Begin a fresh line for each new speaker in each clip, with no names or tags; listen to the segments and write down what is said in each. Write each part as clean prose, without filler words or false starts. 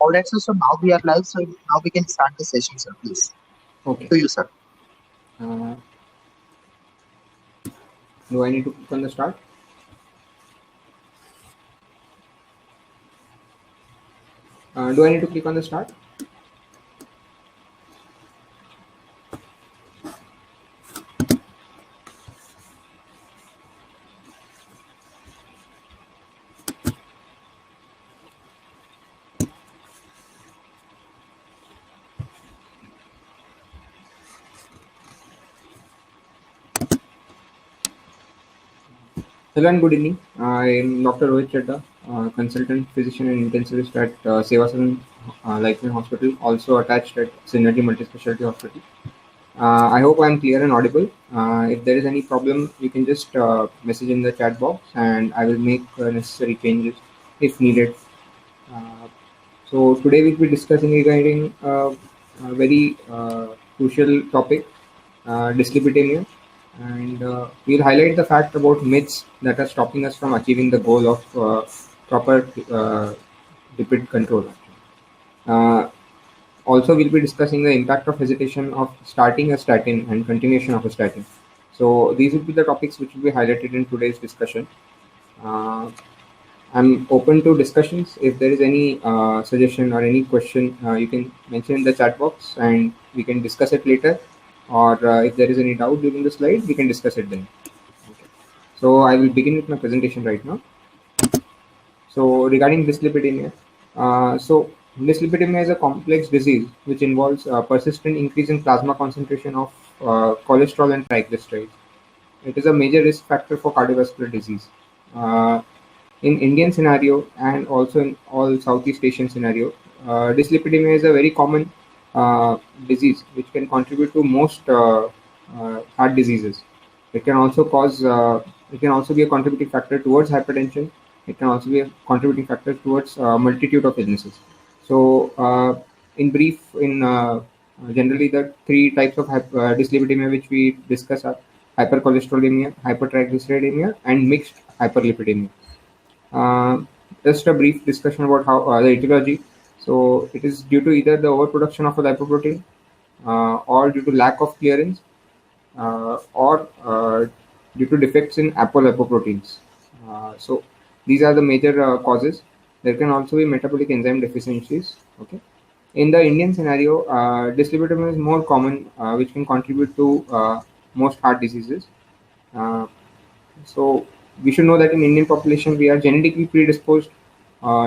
All right, sir. So now we are live. So now we can start the session, sir. Please.
Okay.
To you, sir.
Uh, do I need to click on the start? Do I need to click on the start? Hello and good evening. I am Dr. Rohit Chadda, consultant physician and intensivist at Sevasan Lifeline Hospital, also attached at Synergy Multispecialty Hospital. I hope I am clear and audible. If there is any problem, you can just message in the chat box and I will make necessary changes if needed. Uh, so today we'll be discussing regarding a very crucial topic, dyslipidemia, and we'll highlight the fact about myths that are stopping us from achieving the goal of proper lipid control. Uh, Also, we'll be discussing the impact of hesitation of starting a statin and continuation of a statin. So these will be the topics which will be highlighted in today's discussion. Uh, I'm open to discussions. If there is any suggestion or any question, you can mention in the chat box and we can discuss it later. Or if there is any doubt during the slide, we can discuss it then. Okay. So I will begin with my presentation right now. So regarding dyslipidemia, dyslipidemia is a complex disease which involves persistent increase in plasma concentration of cholesterol and triglycerides. It is a major risk factor for cardiovascular disease. Uh, in Indian scenario and also in all Southeast Asian scenario, dyslipidemia is a very common disease which can contribute to most heart diseases. It can also cause. It can also be a contributing factor towards hypertension. It can also be a contributing factor towards multitude of illnesses. So, in brief, in generally the three types of dyslipidemia which we discuss are hypercholesterolemia, hypertriglyceridemia, and mixed hyperlipidemia. Uh, just a brief discussion about how the etiology. So it is due to either the overproduction of a lipoprotein or due to lack of clearance or due to defects in apolipoproteins. So these are the major causes. There can also be metabolic enzyme deficiencies. Okay. In the Indian scenario, dyslipidemia is more common, which can contribute to most heart diseases. Uh, so we should know that in Indian population we are genetically predisposed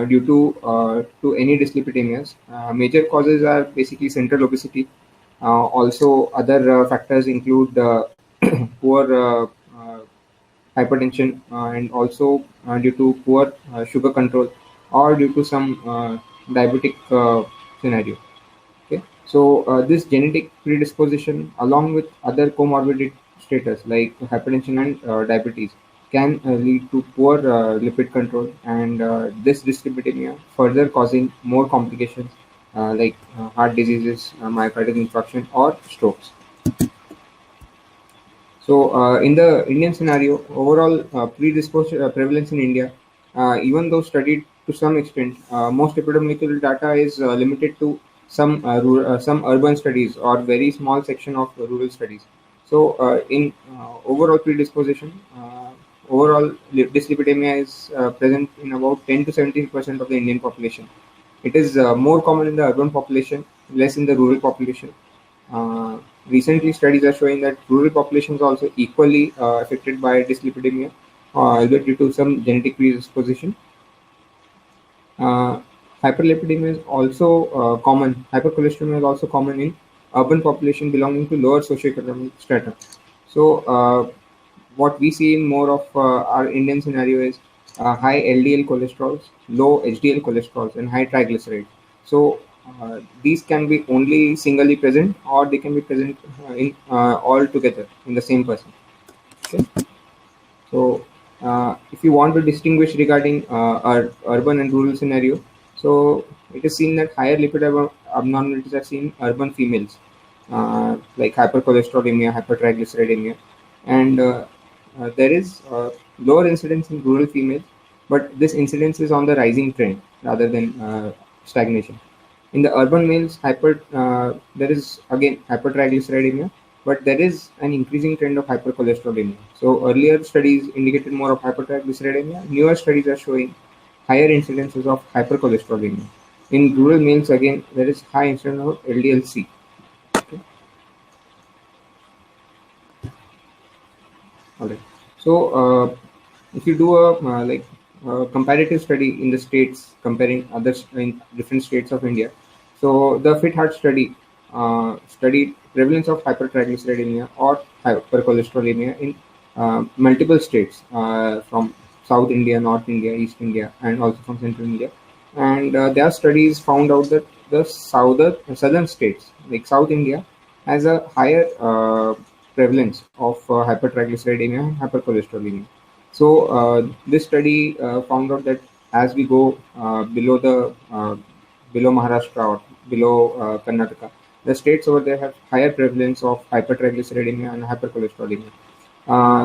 due to any dyslipidemias. Major causes are basically central obesity. Also, other factors include poor hypertension and also due to poor sugar control or due to some diabetic scenario. Okay, so this genetic predisposition, along with other comorbid status like hypertension and diabetes, can lead to poor lipid control, and this dyslipidemia further causing more complications like heart diseases, myocardial infarction, or strokes. So, in the Indian scenario, overall prevalence in India, even though studied to some extent, most epidemiological data is limited to some urban studies or very small section of rural studies. So, in overall predisposition, dyslipidemia is present in about 10 to 17% of the Indian population. It is more common in the urban population, less in the rural population. Recently, studies are showing that rural populations are also equally affected by dyslipidemia, either due to some genetic predisposition. Uh, Hyperlipidemia is also common. Hypercholesteremia is also common in urban population belonging to lower socioeconomic strata. So, what we see in more of our Indian scenario is high LDL cholesterols, low HDL cholesterols, and high triglycerides. So these can be only singly present, or they can be present in all together in the same person. Okay. So if you want to distinguish regarding our urban and rural scenario, so it is seen that higher lipid abnormalities are seen in urban females, like hypercholesterolemia, hypertriglyceridemia, and there is lower incidence in rural females, but this incidence is on the rising trend rather than stagnation. In the urban males, there is again hypertriglyceridemia, but there is an increasing trend of hypercholesterolemia. So earlier studies indicated more of hypertriglyceridemia. Newer studies are showing higher incidences of hypercholesterolemia. In rural males, again, there is high incidence of LDL-C. Okay. All right. So, if you do a comparative study in the states, comparing others in different states of India, so the Fit Heart study studied prevalence of hypertriglyceridemia or hypercholesterolemia in multiple states from South India, North India, East India, and also from Central India. And their studies found out that the southern states, like South India, has a higher prevalence of hypertriglyceridemia and hypercholesterolemia. So this study found out that as we go below Maharashtra or below Karnataka, the states over there have higher prevalence of hypertriglyceridemia and hypercholesterolemia.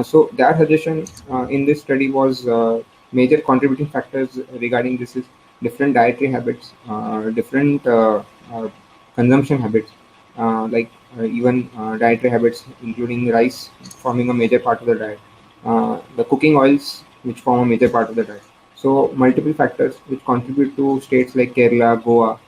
So their suggestion in this study was major contributing factors regarding this is different dietary habits, different consumption habits, even dietary habits, including rice forming a major part of the diet, the cooking oils which form a major part of the diet. So multiple factors which contribute to states like Kerala, Goa,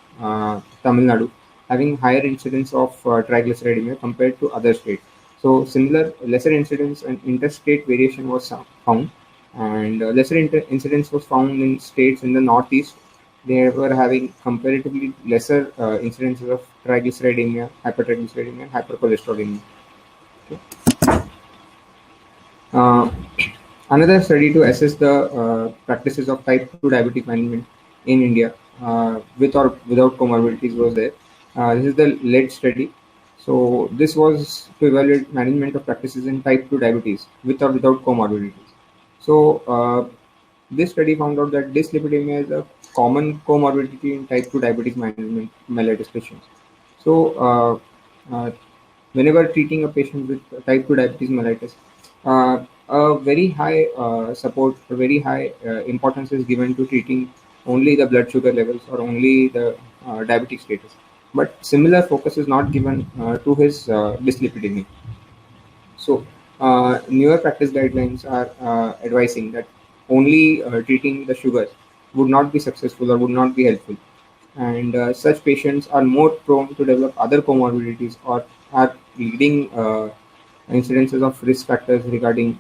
Tamil Nadu having higher incidence of triglyceridemia compared to other states. So similar lesser incidence and interstate variation was found, and lesser incidence was found in states in the northeast. They were having comparatively lesser incidences of triglyceridemia, hypertriglyceridemia, and hypercholesterolemia. Okay. Uh, Another study to assess the practices of type 2 diabetic management in India with or without comorbidities was there. This is the lead study. So this was to evaluate management of practices in type 2 diabetes with or without comorbidities. So this study found out that dyslipidemia is a common comorbidity in type 2 diabetic management mellitus patients. So whenever treating a patient with type 2 diabetes mellitus, a very high support, a very high importance is given to treating only the blood sugar levels or only the diabetic status. But similar focus is not given to his dyslipidemia. So, newer practice guidelines are advising that only treating the sugars would not be successful or would not be helpful. And such patients are more prone to develop other comorbidities or are leading incidences of risk factors regarding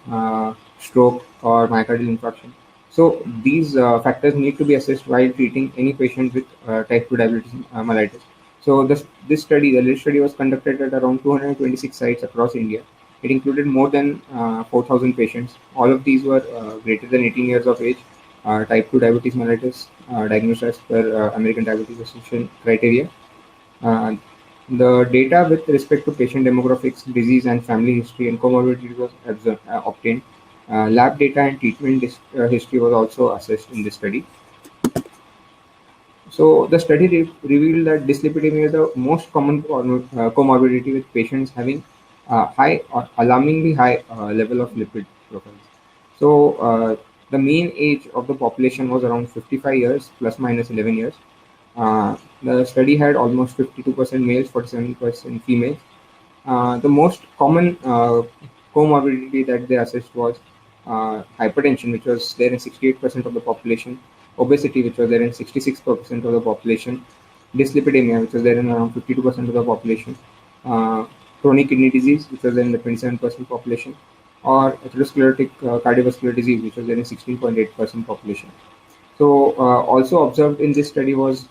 stroke or myocardial infarction. So, these factors need to be assessed while treating any patient with type 2 diabetes mellitus. So, this study, the LIT study, was conducted at around 226 sites across India. It included more than 4,000 patients. All of these were greater than 18 years of age, type 2 diabetes mellitus, diagnosed as per American Diabetes Association criteria. Uh, the data with respect to patient demographics, disease and family history and comorbidities was obtained. Lab data and treatment history was also assessed in this study. So the study revealed that dyslipidemia is the most common comorbidity with patients having high or alarmingly high level of lipid profiles. So the mean age of the population was around 55 years plus minus 11 years. The study had almost 52% males, 47% females. The most common comorbidity that they assessed was hypertension, which was there in 68% of the population, obesity, which was there in 66% of the population, dyslipidemia, which was there in around 52% of the population, chronic kidney disease, which was there in the 27% population, or atherosclerotic cardiovascular disease, which was there in 16.8% population. So also observed in this study was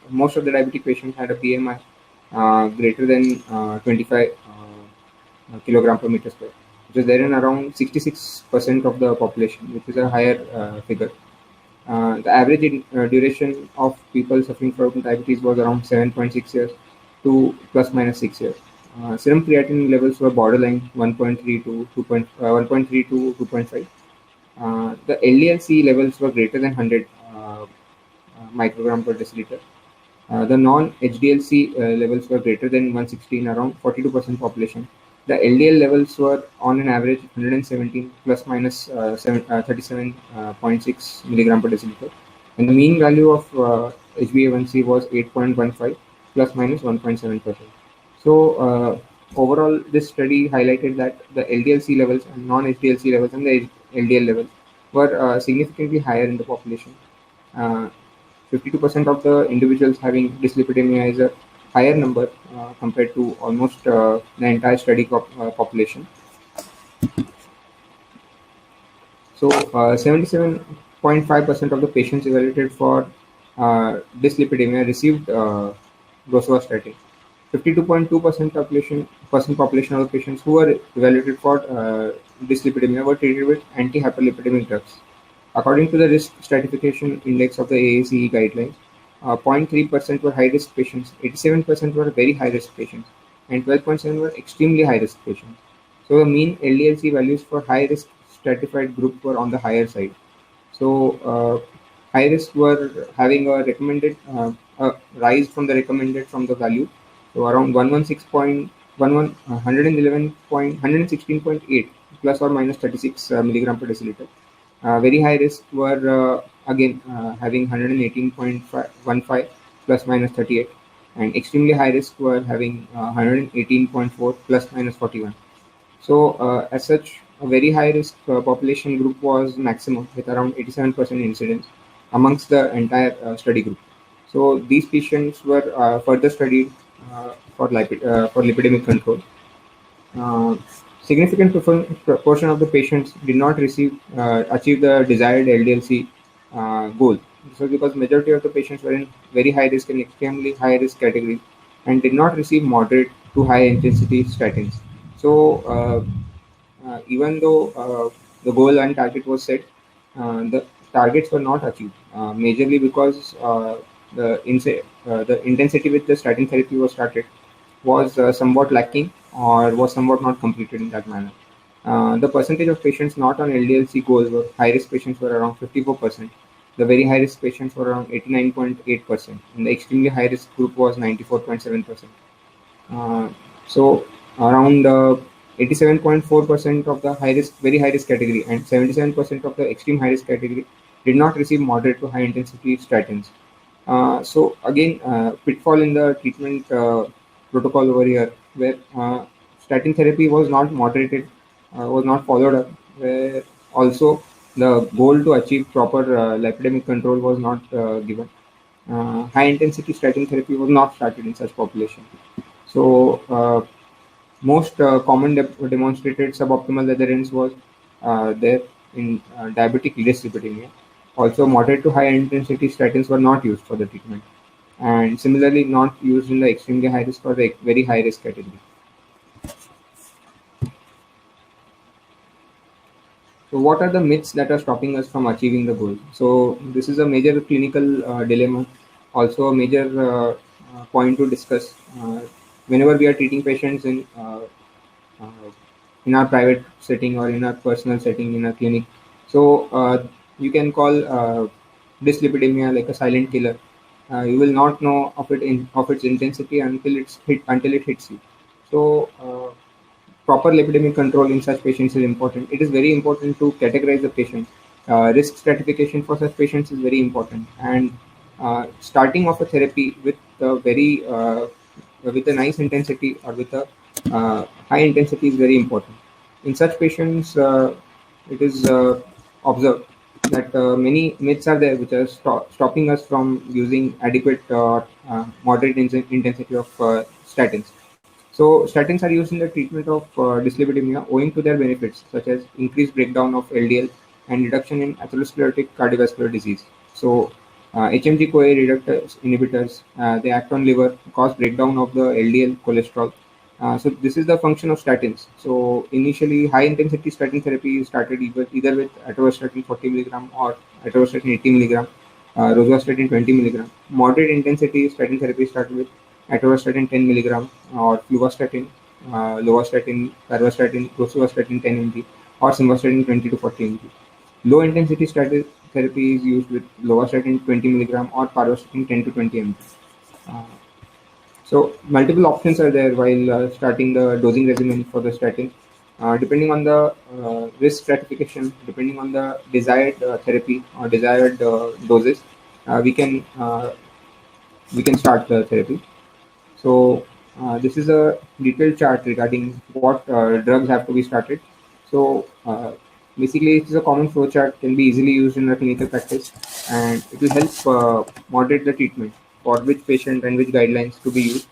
most of the diabetic patients had a BMI greater than 25 kilogram per meter square, which is there in around 66% of the population, which is a higher figure. The average duration of people suffering from diabetes was around 7.6 years to plus minus 6 years. Serum creatinine levels were borderline 1.3 to 1.3 to 2.5. The LDL-C levels were greater than 100 microgram per deciliter. The non-HDL-C levels were greater than 160 in around 42% population. The LDL levels were on an average 117 plus minus 37.6 milligram per deciliter. And the mean value of HbA1c was 8.15 plus minus 1.7%. So overall, this study highlighted that the LDL-C levels and non-HDL-C levels and the LDL levels were significantly higher in the population. 52% of the individuals having dyslipidemia is a higher number compared to almost the entire study population. So, 77.5% of the patients evaluated for dyslipidemia received rosuvastatin. 52.2% population of the patients who were evaluated for dyslipidemia were treated with anti-hyperlipidemic drugs. According to the risk stratification index of the AACE guidelines, 0.3% were high-risk patients, 87% were very high-risk patients, and 12.7 were extremely high-risk patients. So the mean LDL-C values for high-risk stratified group were on the higher side. So high risk were having a recommended rise from the recommended from the value. So around 116.8 plus or minus 36 milligram per deciliter. Very high risk were again having 118.15 plus minus 38, and extremely high risk were having 118.4 plus minus 41. So, as such, a very high risk population group was maximum with around 87% incidence amongst the entire study group. So, these patients were further studied for lipidemic control. Uh, Significant proportion of the patients did not achieve the desired LDL-C goal. This was because majority of the patients were in very high risk and extremely high risk category and did not receive moderate to high intensity statins. So even though the goal and target was set, the targets were not achieved, majorly because the intensity with the statin therapy was started was somewhat lacking or was somewhat not completed in that manner. The percentage of patients not on LDL-C goals were high risk patients were around 54%. The very high risk patients were around 89.8%, and the extremely high risk group was 94.7%. Uh, so around 87.4% of the high risk, very high risk category and 77% of the extreme high risk category did not receive moderate to high intensity statins. So again, pitfall in the treatment protocol over here, where statin therapy was not moderated, was not followed up, where also the goal to achieve proper lipidemic control was not given. High intensity statin therapy was not started in such population. So most common demonstrated suboptimal adherence was there in diabetic dyslipidemia. Also, moderate to high intensity statins were not used for the treatment, and similarly not used in the extremely high risk or the very high risk category. So, what are the myths that are stopping us from achieving the goal? So, this is a major clinical dilemma, also a major point to discuss whenever we are treating patients uh, in our private setting or in our personal setting in a clinic. So, you can call dyslipidemia like a silent killer. You will not know of its intensity until it hits you. So. Proper lipidemic control in such patients is important. It is very important to categorize the patient. Risk stratification for such patients is very important, and starting off a therapy with a with a nice intensity or with a high intensity is very important. In such patients, it is observed that many myths are there which are stopping us from using adequate moderate intensity of statins. So statins are used in the treatment of dyslipidemia owing to their benefits such as increased breakdown of LDL and reduction in atherosclerotic cardiovascular disease. So HMG-CoA reductase inhibitors, they act on liver, cause breakdown of the LDL cholesterol. So this is the function of statins. So initially, high intensity statin therapy is started either with atorvastatin 40 milligram or atorvastatin 80 milligram, rosuvastatin 20 milligram. Moderate intensity statin therapy started with atorvastatin 10 milligram or fluvastatin, lovastatin, parvastatin, rosuvastatin 10 mg or simvastatin 20 to 40 mg. Low intensity statin therapy is used with lovastatin 20 milligram or parvastatin 10 to 20 mg. Uh, so multiple options are there while starting the dosing regimen for the statin. Depending on the risk stratification, depending on the desired therapy or desired doses, we can start the therapy. So this is a detailed chart regarding what drugs have to be started. So basically, it is a common flow chart, can be easily used in a clinical practice, and it will help moderate the treatment for which patient and which guidelines to be used.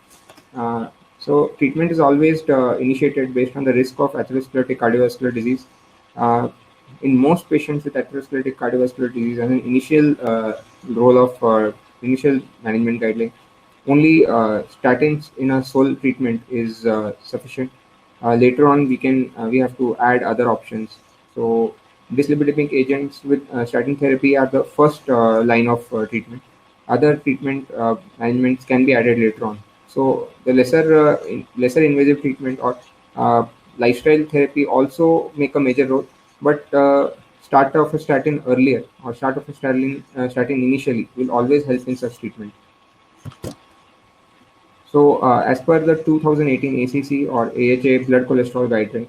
So treatment is always initiated based on the risk of atherosclerotic cardiovascular disease. Uh, in most patients with atherosclerotic cardiovascular disease, as an initial role of initial management guideline, only statins in a sole treatment is sufficient. Later on, we have to add other options. So dyslipidemic agents with statin therapy are the first line of treatment. Other treatment managements can be added later on. So the lesser invasive treatment or uh, lifestyle therapy also make a major role, but start of a statin earlier or start of a statin initially will always help in such treatment. So, as per the 2018 ACC or AHA blood cholesterol guideline,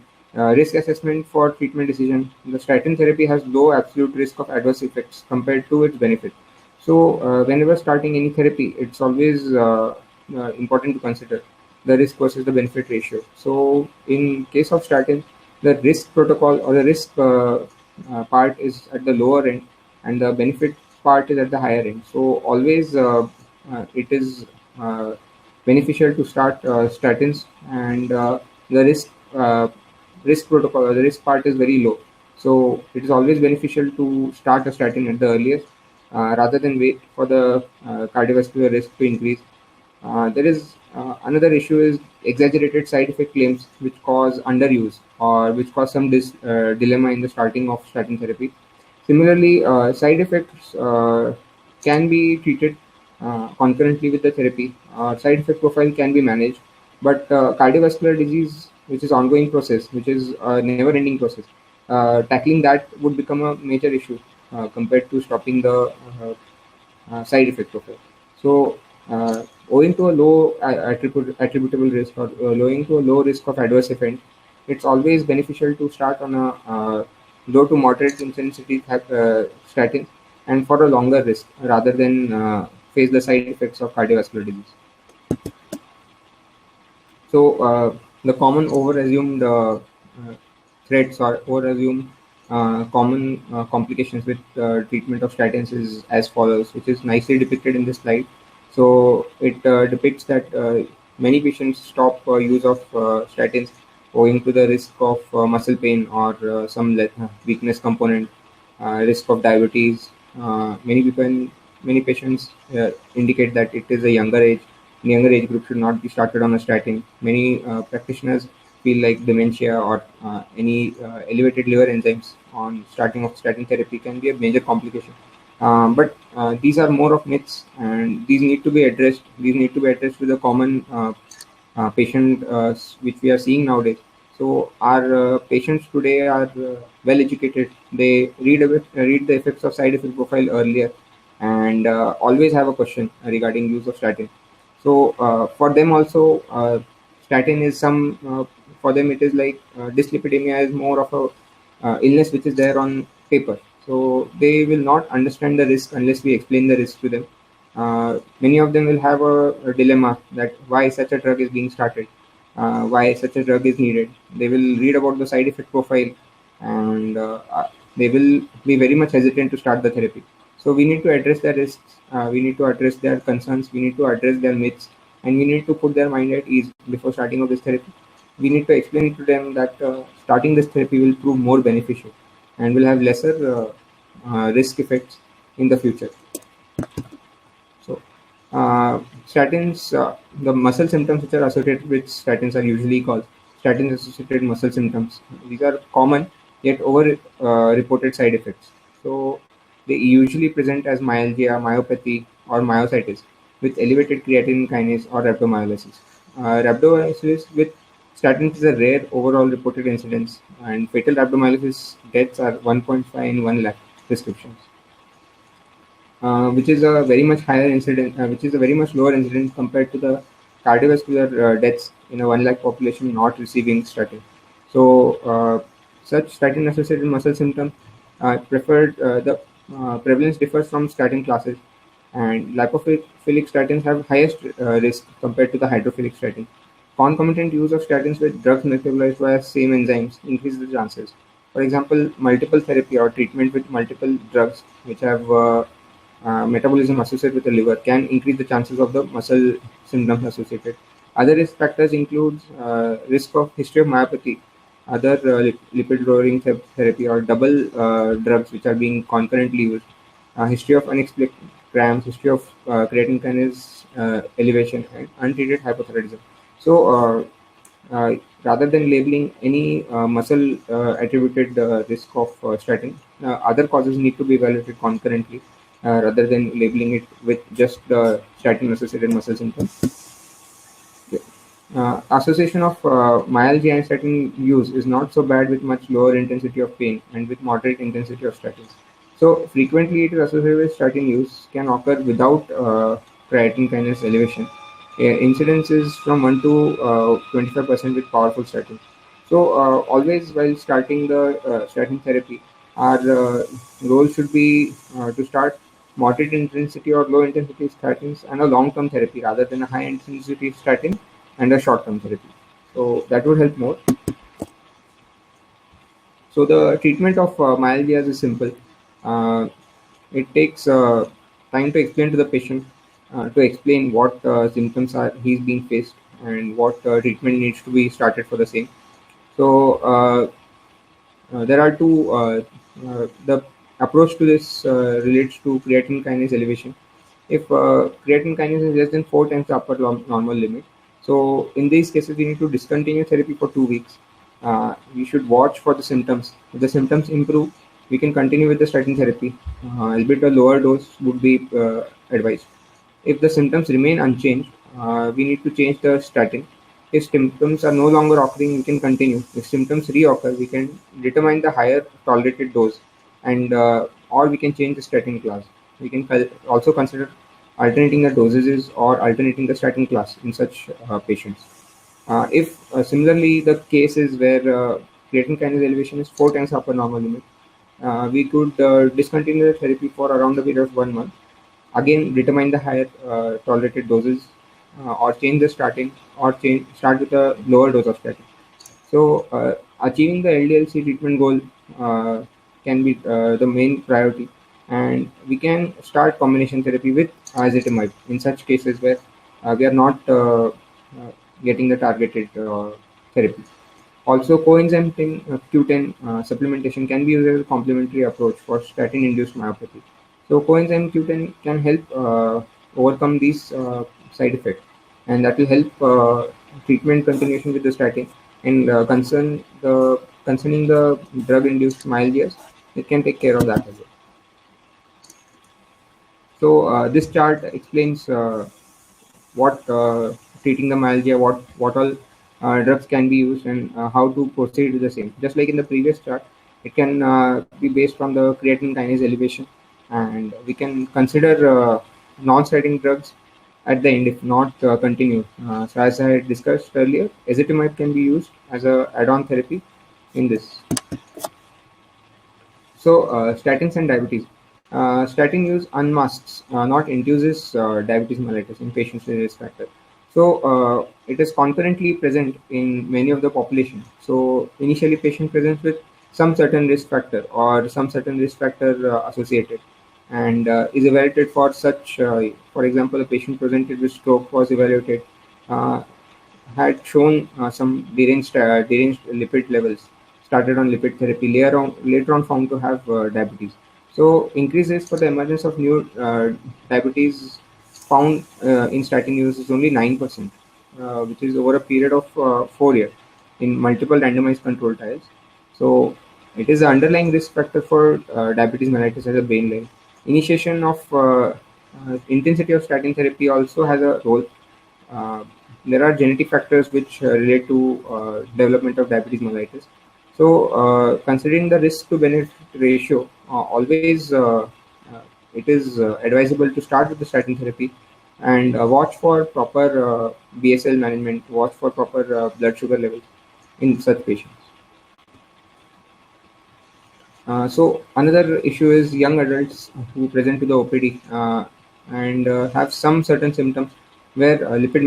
risk assessment for treatment decision, the statin therapy has low absolute risk of adverse effects compared to its benefit. So, whenever starting any therapy, it's always important to consider the risk versus the benefit ratio. So, in case of statin, the risk protocol or the risk part is at the lower end, and the benefit part is at the higher end. So, always it is beneficial to start statins, and the risk protocol or the risk part is very low. So it is always beneficial to start a statin at the earliest, rather than wait for the cardiovascular risk to increase. There is another issue is exaggerated side effect claims which cause underuse or which cause some dilemma in the starting of statin therapy. Similarly, side effects can be treated concurrently with the therapy. Side effect profile can be managed, but cardiovascular disease, which is ongoing process, which is a never-ending process, tackling that would become a major issue compared to stopping the side effect profile. So, owing to a low attributable risk or owing to a low risk of adverse event, it's always beneficial to start on a low to moderate intensity statin and for a longer risk rather than face the side effects of cardiovascular disease. So the common over-assumed threats or over-assumed common complications with treatment of statins is as follows, which is nicely depicted in this slide. So it depicts that many patients stop use of statins owing to the risk of muscle pain or some weakness component, risk of diabetes. Many patients indicate that it is a younger age group should not be started on a statin. Many practitioners feel like dementia or any elevated liver enzymes on starting of statin therapy can be a major complication. But these are more of myths, and these need to be addressed. These need to be addressed with a common patient which we are seeing nowadays. So our patients today are well educated. They read the effects of side effect profile earlier, and always have a question regarding use of statin. So for them also, statin is for them it is like dyslipidemia is more of a illness which is there on paper. So they will not understand the risk unless we explain the risk to them. Many of them will have a dilemma that why such a drug is being started, why such a drug is needed. They will read about the side effect profile, and they will be very much hesitant to start the therapy. So we need to address their risks, we need to address their concerns, we need to address their myths, and we need to put their mind at ease before starting of this therapy. We need to explain to them that starting this therapy will prove more beneficial and will have lesser risk effects in the future. So, the muscle symptoms which are associated with statins are usually called statins associated muscle symptoms. These are common yet over reported side effects. So, they usually present as myalgia, myopathy, or myositis with elevated creatine kinase or rhabdomyolysis. Rhabdomyolysis with statins is a rare overall reported incidence, and fatal rhabdomyolysis deaths are 1.5 in 1 lakh prescriptions, which is a very much higher incident, which is a very much lower incidence compared to the cardiovascular deaths in a 1 lakh population not receiving statin. So, such statin associated muscle symptom preferred the prevalence differs from statin classes. and lipophilic statins have highest risk compared to the hydrophilic statin. Concomitant use of statins with drugs metabolized via same enzymes increase the chances. For example, multiple therapy or treatment with multiple drugs which have metabolism associated with the liver can increase the chances of the muscle symptoms associated. Other risk factors include risk of history of myopathy, other lipid-lowering therapy or double drugs which are being concurrently used, history of unexplained cramps, history of creatine kinase elevation, and untreated hypothyroidism. So, rather than labeling any muscle attributed risk of statin, other causes need to be evaluated concurrently rather than labeling it with just the statin associated muscle symptoms. Yeah. Association of myalgia and statin use is not so bad with much lower intensity of pain and with moderate intensity of statins. So frequently it is associated with statin use can occur without creatine kinase elevation. Incidence is from 1 to 25% with powerful statin. So always while starting the statin therapy, our goal should be to start moderate intensity or low intensity statins and a long-term therapy rather than a high intensity statin and a short-term therapy. So that would help more. So the treatment of myalgia is simple. Uh, it takes time to explain to the patient, to explain what symptoms are he's being faced and what treatment needs to be started for the same. So there are two. The approach to this relates to creatine kinase elevation. If creatine kinase is less than 4 times the upper normal limit, so in these cases we need to discontinue therapy for 2 weeks. We should watch for the symptoms. If the symptoms improve, we can continue with the statin therapy. Albeit a lower dose would be advised. If the symptoms remain unchanged, we need to change the statin. If symptoms are no longer occurring, we can continue. If symptoms reoccur, we can determine the higher tolerated dose, and or we can change the statin class. We can also consider alternating the dosages or alternating the statin class in such patients. If similarly the case is where creatine kinase elevation is 4 times upper normal limit, we could discontinue the therapy for around a period of 1 month. Again, determine the higher tolerated doses, or change the starting, or start with a lower dose of statin. So, achieving the LDLC treatment goal can be the main priority, and we can start combination therapy with ezetimibe in such cases where we are not getting the targeted therapy. Also, coenzyme Q10 supplementation can be used as a complementary approach for statin-induced myopathy. So, coenzyme Q10 can help overcome these side effects, and that will help treatment continuation with the statin. And concerning the drug-induced myalgias, it can take care of that as well. So, this chart explains what treating the myalgia, what all drugs can be used, and how to proceed with the same. Just like in the previous chart, it can be based on the creatine kinase elevation, and we can consider non-statin drugs at the end if not continued. So as I had discussed earlier, ezetimibe can be used as a add-on therapy in this. So statins and diabetes. Statin use unmasks, not induces diabetes mellitus in patients with risk factor. So it is concurrently present in many of the population. So initially patient presents with some certain risk factor or some certain risk factor associated, and is evaluated for such. For example, a patient presented with stroke was evaluated, uh, had shown some deranged lipid levels, started on lipid therapy, later on found to have diabetes. So increases for the emergence of new diabetes found in statin use is only 9%, which is over a period of 4 years in multiple randomized control trials. So it is the underlying risk factor for diabetes mellitus as a baseline. Initiation of intensity of statin therapy also has a role. Uh, there are genetic factors which relate to development of diabetes mellitus. So, considering the risk to benefit ratio, always it is advisable to start with the statin therapy and watch for proper BSL management, watch for proper blood sugar levels in such patients. So another issue is young adults who present to the OPD. and have some certain symptoms where lipid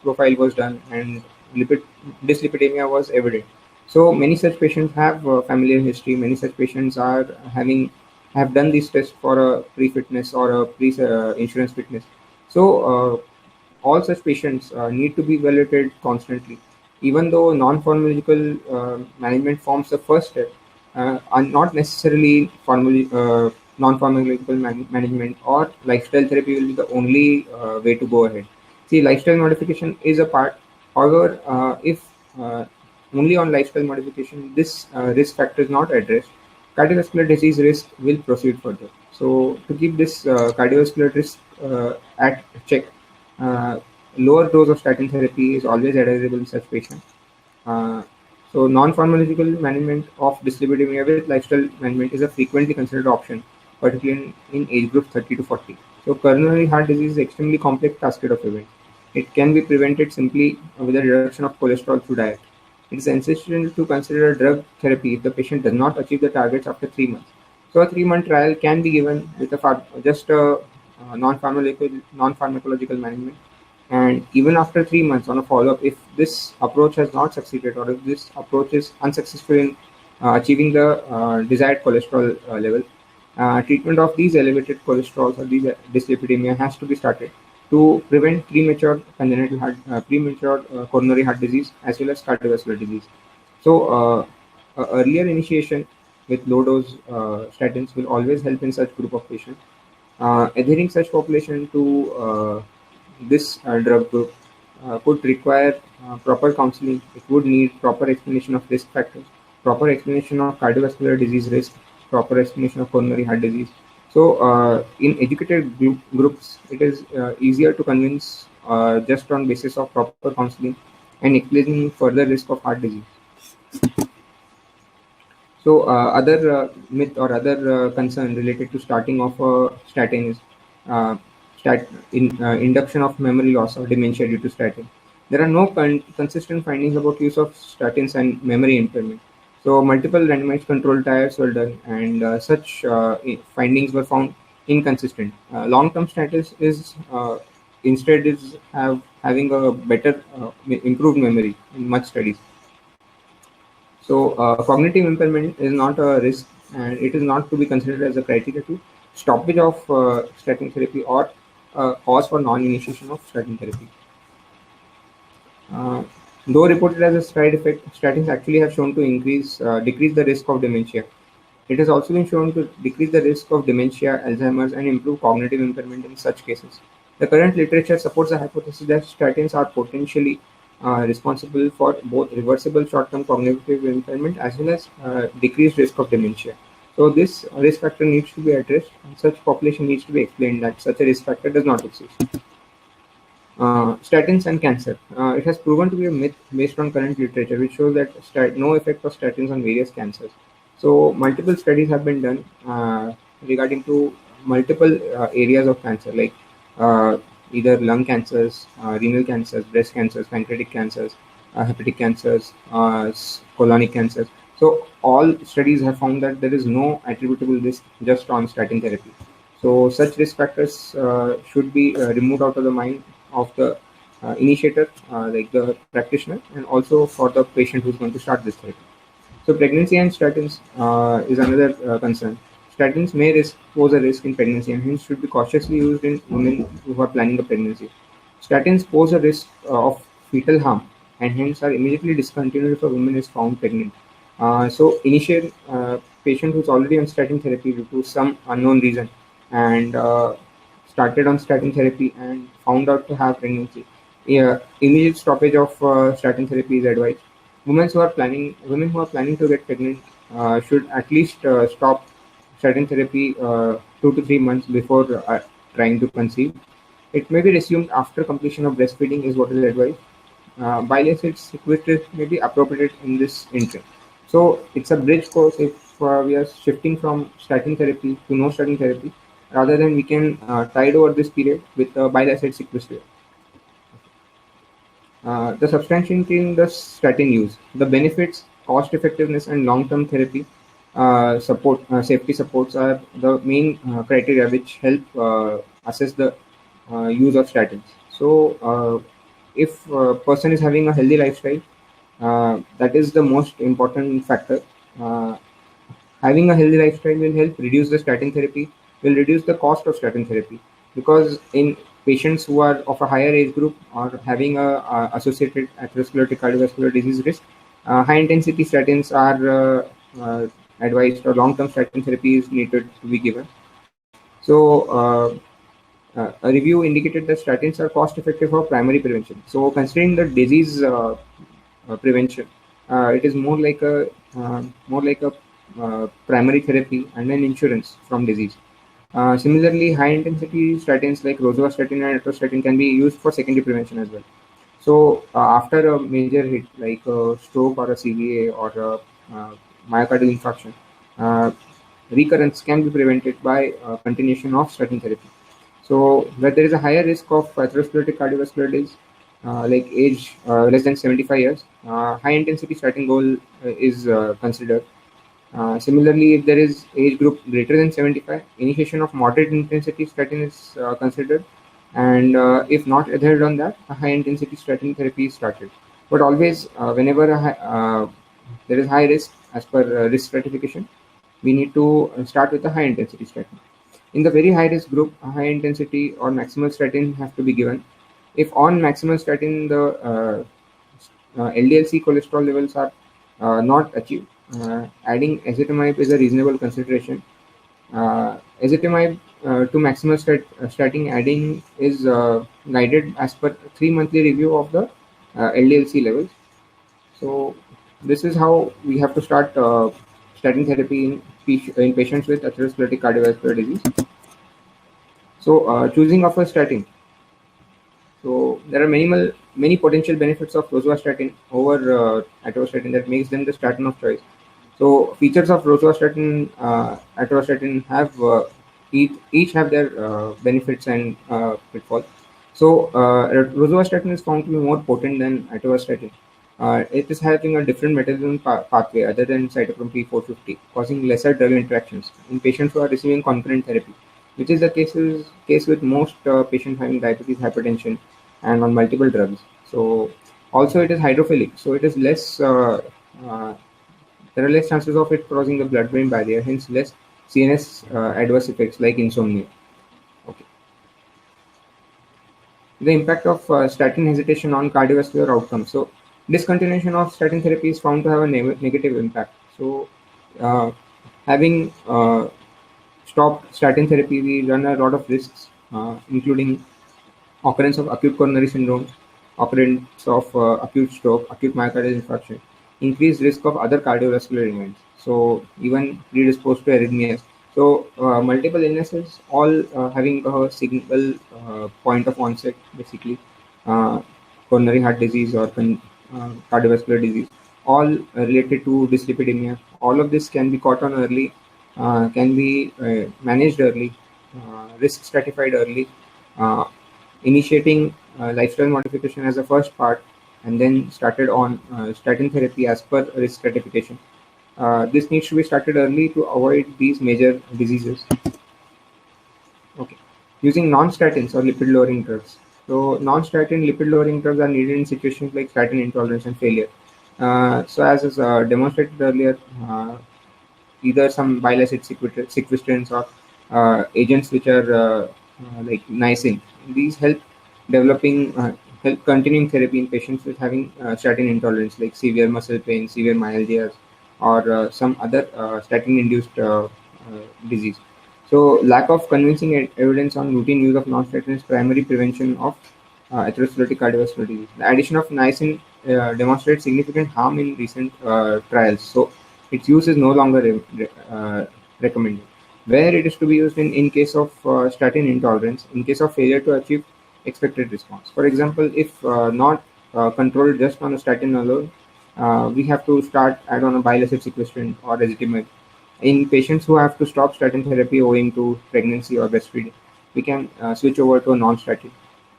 profile was done, and lipid dyslipidemia was evident. So many such patients have familial history. Many such patients are having have done these tests for a pre-fitness or a pre-insurance fitness. So all such patients need to be evaluated constantly. Even though non-pharmacological management forms the first step, and not necessarily non-pharmacological management or lifestyle therapy will be the only way to go ahead. See, lifestyle modification is a part. However, if uh, only on lifestyle modification this risk factor is not addressed, cardiovascular disease risk will proceed further. So, to keep this cardiovascular risk at check, uh, lower dose of statin therapy is always advisable in such patients. Uh, so, non-pharmacological management of dyslipidemia with lifestyle management is a frequently considered option, particularly in age group 30 to 40. So, coronary heart disease is extremely complex cascade of events. It can be prevented simply with a reduction of cholesterol through diet. It is essential to consider a drug therapy if the patient does not achieve the targets after 3 months. So, a 3 month trial can be given with just a non-pharmacological management, and even after 3 months on a follow-up, if this approach has not succeeded or if this approach is unsuccessful in achieving the desired cholesterol level, treatment of these elevated cholesterols or these dyslipidemia has to be started to prevent premature coronary heart disease as well as cardiovascular disease. So, earlier initiation with low dose statins will always help in such group of patients. Adhering such population to this drug group could require proper counseling. It would need proper explanation of risk factors, proper explanation of cardiovascular disease risk, proper explanation of coronary heart disease. So, in educated groups, it is easier to convince just on basis of proper counseling and explaining further risk of heart disease. So, other myth or other concern related to starting of a statin is uh, induction of memory loss or dementia due to statin. There are no consistent findings about use of statins and memory impairment. So, multiple randomized control trials were done, and such findings were found inconsistent. Long-term status is instead is having a better improved memory in much studies. So, cognitive impairment is not a risk, and it is not to be considered as a criteria to stoppage of statin therapy or cause for non-initiation of statin therapy. Uh, though reported as a side effect, statins actually have shown to decrease the risk of dementia. It has also been shown to decrease the risk of dementia, Alzheimer's, and improve cognitive impairment in such cases. The current literature supports the hypothesis that statins are potentially responsible for both reversible short-term cognitive impairment as well as decreased risk of dementia. So this risk factor needs to be addressed, and such population needs to be explained that such a risk factor does not exist. Statins and cancer. It has proven to be a myth based on current literature, which shows that no effect of statins on various cancers. So, multiple studies have been done regarding to multiple areas of cancer, like uh, either lung cancers, renal cancers, breast cancers, pancreatic cancers, hepatic cancers, colonic cancers. So, all studies have found that there is no attributable risk just on statin therapy. So, such risk factors should be removed out of the mind of the initiator, like the practitioner, and also for the patient who's going to start this therapy. So, pregnancy and statins is another concern. Statins may pose a risk in pregnancy and hence should be cautiously used in women who are planning a pregnancy. Statins pose a risk of fetal harm and hence are immediately discontinued if a woman is found pregnant. So, initial patient who's already on statin therapy due to some unknown reason and started on statin therapy and found out to have pregnancy, yeah, immediate stoppage of statin therapy is advised. Women who are planning to get pregnant should at least stop statin therapy 2 to 3 months before trying to conceive. It may be resumed after completion of breastfeeding is what is advised. Bile acid sequestration may be appropriate in this interim. So it's a bridge course if we are shifting from statin therapy to no statin therapy. Rather than we can tide over this period with bile acid sequestration. The substantiating the statin use, the benefits, cost effectiveness, and long term therapy safety supports are the main criteria which help assess the use of statins. So, if a person is having a healthy lifestyle, that is the most important factor. Uh, Having a healthy lifestyle will help reduce the statin therapy, will reduce the cost of statin therapy, because in patients who are of a higher age group or having a associated atherosclerotic cardiovascular disease risk, high intensity statins are advised, or long term statin therapy is needed to be given. So, a review indicated that statins are cost effective for primary prevention. So, considering the disease prevention, it is more like a primary therapy and an insurance from disease. Similarly, high intensity statins like rosuvastatin and atorvastatin can be used for secondary prevention as well. So, after a major hit like a stroke or a CVA or a myocardial infarction, uh, recurrence can be prevented by continuation of statin therapy. So, where there is a higher risk of atherosclerotic cardiovascular disease, like age less than 75 years, high intensity statin goal is considered. Similarly, if there is age group greater than 75, initiation of moderate intensity statin is considered, and if not adhered on that, a high intensity statin therapy is started. But always, whenever there is high risk as per risk stratification, we need to start with a high intensity statin. In the very high risk group, a high intensity or maximal statin have to be given. If on maximal statin the LDL-C cholesterol levels are not achieved, adding ezetimibe is a reasonable consideration. Ezetimibe to maximal statin adding is guided as per 3 monthly review of the LDL-C levels. So this is how we have to start statin therapy in patients with atherosclerotic cardiovascular disease. So, choosing of a statin. So there are many potential benefits of rosuvastatin over atorvastatin that makes them the statin of choice. So features of rosuvastatin, atorvastatin have each have their benefits and pitfalls. So rosuvastatin is found to be more potent than atorvastatin. It is having a different metabolism pathway other than cytochrome P450, causing lesser drug interactions in patients who are receiving concurrent therapy, which is the case with most patients having diabetes, hypertension, and on multiple drugs. So also it is hydrophilic, so it is less. Uh, there are less chances of it crossing the blood-brain barrier, hence less CNS adverse effects like insomnia. Okay. The impact of statin hesitation on cardiovascular outcomes. So, discontinuation of statin therapy is found to have a negative impact. So, uh, having stopped statin therapy, we run a lot of risks, including occurrence of acute coronary syndrome, occurrence of acute stroke, acute myocardial infarction, increased risk of other cardiovascular events. So, even predisposed to arrhythmias. So, multiple illnesses, all having a single point of onset, basically, uh, coronary heart disease or cardiovascular disease, all related to dyslipidemia. All of this can be caught on early, can be managed early, risk stratified early, uh, initiating lifestyle modification as a first part, and then started on statin therapy as per risk stratification. This needs to be started early to avoid these major diseases. Okay, using non-statins or lipid-lowering drugs. So, non-statin lipid-lowering drugs are needed in situations like statin intolerance and failure. So, as is demonstrated earlier, either some bile acid sequestrants or agents which are like niacin. These help continuing therapy in patients with having statin intolerance, like severe muscle pain, severe myalgias, or some other statin-induced disease. So, lack of convincing evidence on routine use of non-statin is primary prevention of atherosclerotic cardiovascular disease. The addition of niacin demonstrates significant harm in recent trials. So, its use is no longer recommended. Where it is to be used in case of statin intolerance, in case of failure to achieve expected response. For example, if not controlled just on a statin alone, we have to start add on a bile acid sequestrant or ezetimibe. In patients who have to stop statin therapy owing to pregnancy or breastfeeding, we can switch over to a non-statin.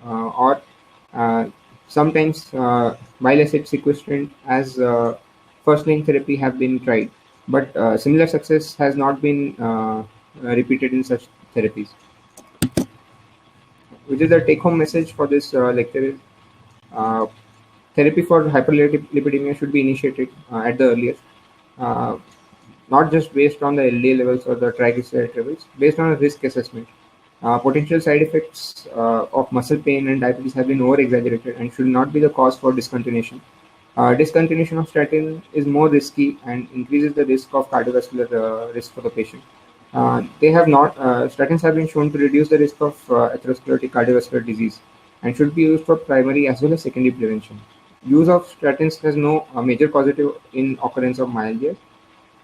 Or sometimes bile acid sequestrant as first line therapy have been tried. but similar success has not been repeated in such therapies. Which is the take-home message for this lecture is uh, therapy for hyperlipidemia should be initiated at the earliest, uh, not just based on the LDL levels or the triglyceride levels, based on a risk assessment. Potential side effects of muscle pain and diabetes have been over-exaggerated and should not be the cause for discontinuation. Discontinuation of statin is more risky and increases the risk of cardiovascular risk for the patient. They have not statins have been shown to reduce the risk of atherosclerotic cardiovascular disease and should be used for primary as well as secondary prevention. Use of statins has no major causative in occurrence of myalgia.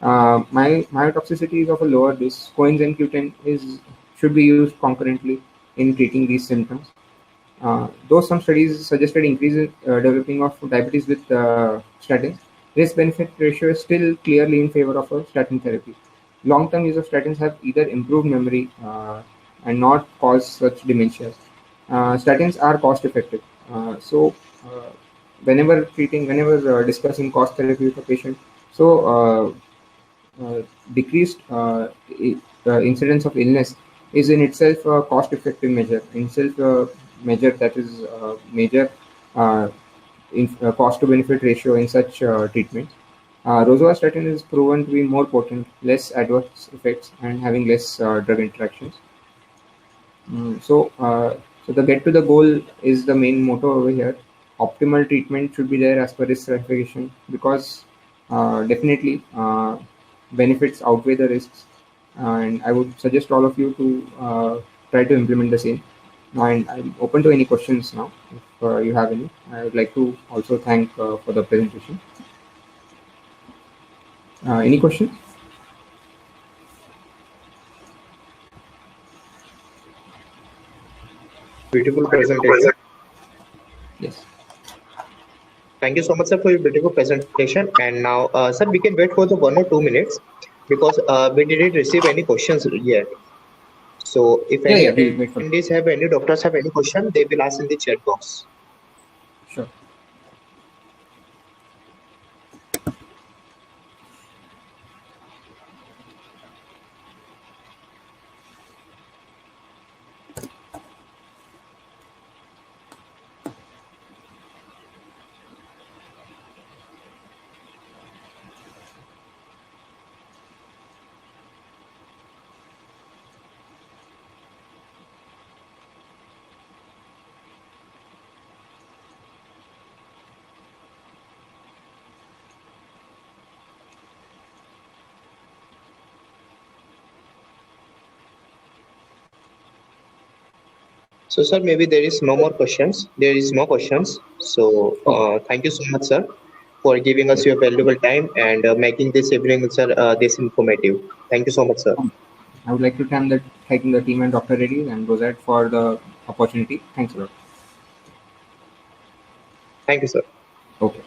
Myotoxicity is of a lower risk. Coenzyme Q10 should be used concurrently in treating these symptoms. Though some studies suggested increase in developing of diabetes with statins, risk-benefit ratio is still clearly in favor of a statin therapy. Long-term use of statins have either improved memory and not caused such dementias. Statins are cost-effective, so whenever discussing cost therapy with a patient, so decreased incidence of illness is in itself a cost-effective measure, in itself a measure that is major cost-to-benefit ratio in such treatments. Rosuvastatin is proven to be more potent, less adverse effects, and having less drug interactions. So the get to the goal is the main motto over here. Optimal treatment should be there as per risk stratification because definitely benefits outweigh the risks, and I would suggest all of you to try to implement the same. And I'm open to any questions now if you have any. I would like to also thank for the presentation. Any questions?
Beautiful presentation.
Yes.
Thank you so much, sir, for your beautiful presentation. And now, sir, we can wait for the 1 or 2 minutes because we didn't receive any questions yet. So if any
we'll wait for it.
attendees have any doctors have any question, they will ask in the chat box.
Sure.
So, sir, maybe there is no more questions. There is no questions. So, thank you so much, sir, for giving us your valuable time and making this evening, sir, this informative. Thank you so much, sir.
I would like to thank the team and Dr. Reddy and Rosette for the opportunity. Thanks a lot.
Thank you, sir.
Okay.